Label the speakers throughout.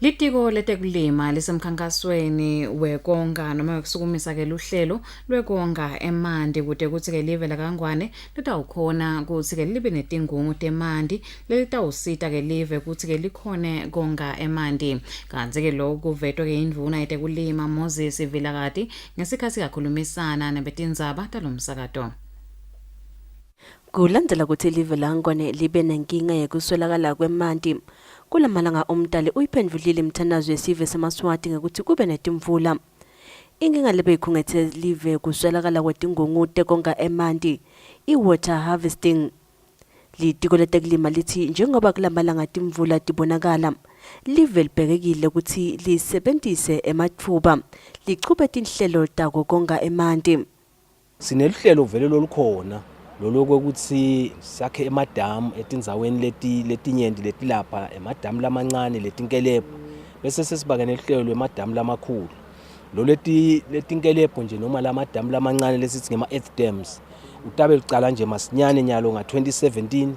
Speaker 1: Litiko letekulima lisemkhankasweni wekonga noma wekusukumisa ke luhlelo lwekonga emanti kude kuthi ke live laKangwane litawukhona kuthi ke libe netingungu temanti lelitawusita ke live kuthi ke likhone konga emanti. Kanti ke lokho kuvetwe ke indvuna yetekulima Moses Vilakati ngesikhathi kakhulumisana nabetindzaba talomsakato.
Speaker 2: Kulandela ukuthi live laKangwane libe nenkinga yekuswelakala kwemanti. Kulamalanga omdali uyiphendvulile imithandazo yesive seMaswati ngokuthi kube netimvula. Inkinga lebe ikhungethe live kuswelakala kwetingungu tekonga emanti, i-water harvesting. Litiko letekulima lithi njengoba kulamalanga timvula tibonakala, live libhekekile ukuthi lisebentise ematfuba lichube tinhlelo tako konga emanti.
Speaker 3: Sineluhlelo vele lolukhona loloko ukuthi sakhe emadamu etindzaweni letinyenti letilapha emadamu lamancane letinkelebho bese sesibake neluhlelo lwemadamu lamakhulu lo letinkelebho nje noma lamadamu lamancane lesithi ngema earth dams utabe licala nje masinyane nyalo nga-2017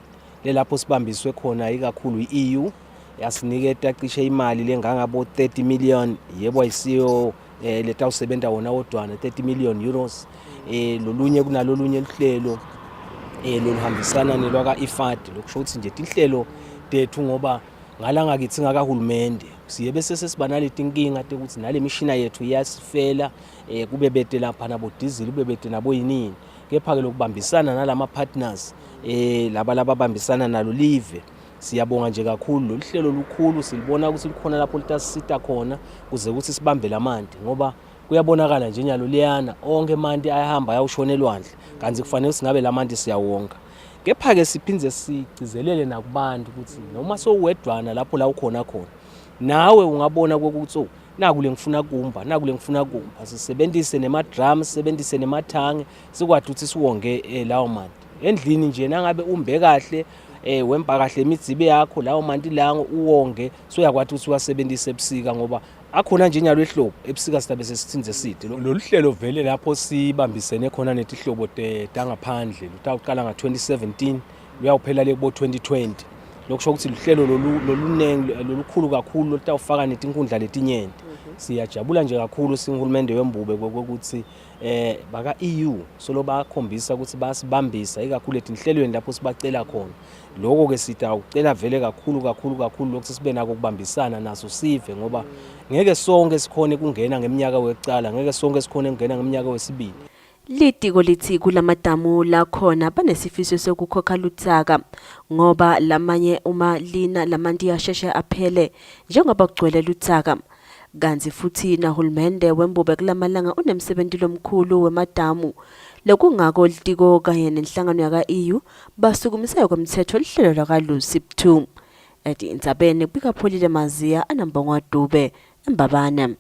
Speaker 3: lelapho sibambiswe khona ikakhulu i-EU yasiniketa cishe imali lengangabo 30 million yebo ayisiyo letawusebenta wona wodwana 30 million euros. Lolunye kunalolunye luhlelo loluhambisana nelwaka IFAD lokusho ukuthi nje tinhlelo tethu ngoba ngalanga kithi ngakahulumende siye bese sesibanale tinkinga ukuthi nale mishina yethu iyasifela kube bete lapha nabo diesel kube bete nabo yinini kepha ke lokubambisana nalama partners laba lababambisana nalo live siyabonga nje kakhulu lo luhlelo lukhulu silibona ukuthi likhona lapho litasisita khona kuze ukuthi sibambe lamanti ngoba kuyabonakala nje nyalo liyana onke amanti ayahamba ayawushona elwandle kanti kufanele singabe lamanti siyawonga kepha ke siphinze sigcizelele nakubantu ukuthi noma sowedwana lapho la ukhona khona nawe ungabona ukuthi naku lengifuna kumba naku lengifuna kumba sisebenzise nema-drums sisebenzise nemathange sikwazi ukuthi siwonge lawo manti endlini nje nangabe umbe kahle wempa kahle imidzibe yakho lawo manti lango uwonge soyakwazi ukuthi uwasebenzise ebusika ngoba akhona nje nyalo ehlobo ebusika sitabe sesithinze side lo luhlelo vele lapho sibambisene khona netihlobo tangaphandle lutaqala nga-2017 luyawuphela le kubo 2020 lokusho ukuthi luhlelo lolunengi lolukhulu kakhulu lutawufaka netinkundla letinyenti. Siyajabula nje kakhulu singuhulumende wembube kokuthi baka EU solo bakhombisa ukuthi basibambisa ikakhulu etinhlelweni lapho sibacela khona lokho ke sita ucela vele kakhulu lokho sibe nako ukubambisana naso sive ngoba ngeke sonke sikhone kungena ngeminyaka wecala ngeke sonke sikhone kungena ngeminyaka wesibili.
Speaker 2: Litiko lithi kulamadamu la khona banesifiso sokukhokha lutsaka ngoba lamanye uma lina lamanti yasheshe aphele njengoba kugcwele lutsaka. Kanzi futhi nahulumende wembube kulamalanga unemsebenzi lomkhulu wemadamu lokungako litiko kanye nenhlangano yaka EU basukumise komthetho lihlelo lakaLuSIP 2 eti intsabene bikapholile Mazia anambongwa Dube eMbabane.